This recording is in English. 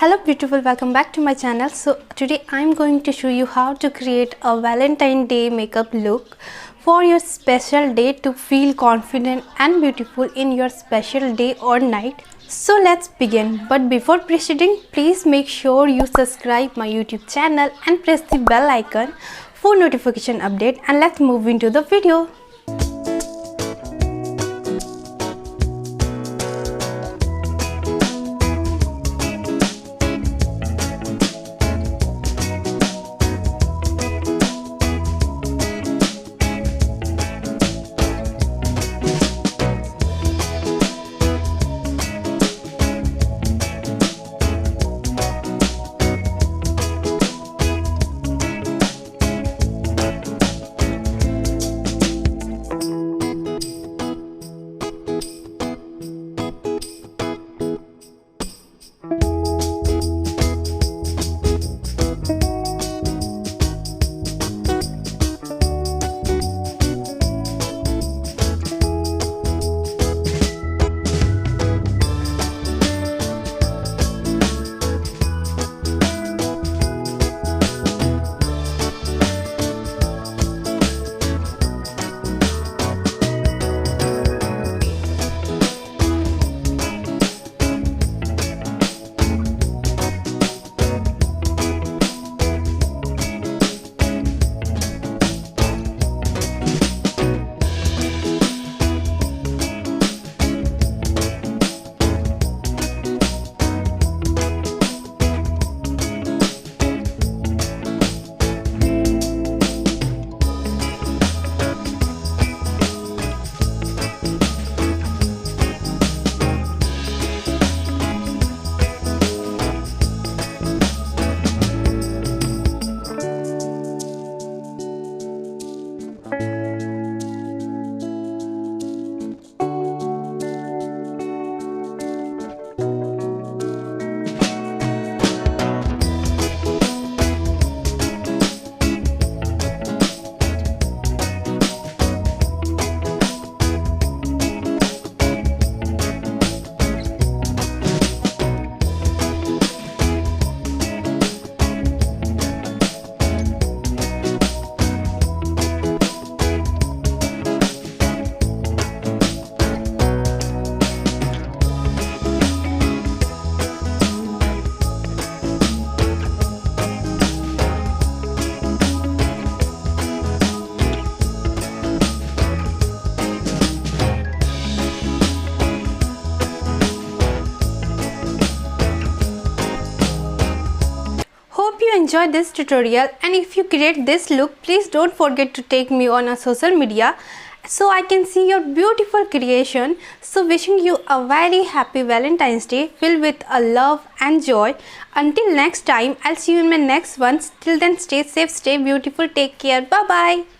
Hello beautiful, welcome back to my channel. So today I'm going to show you how to create a Valentine Day makeup look for your special day to feel confident and beautiful in your special day or night. So let's begin. But before proceeding, please make sure you subscribe my YouTube channel and press the bell icon for notification update, and let's move into the video. Hope you enjoyed this tutorial, and if you create this look, please don't forget to tag me on a social media so I can see your beautiful creation. So wishing you a very happy Valentine's Day filled with a love and joy. Until next time, I'll see you in my next one. Till then, stay safe, stay beautiful, take care, bye bye.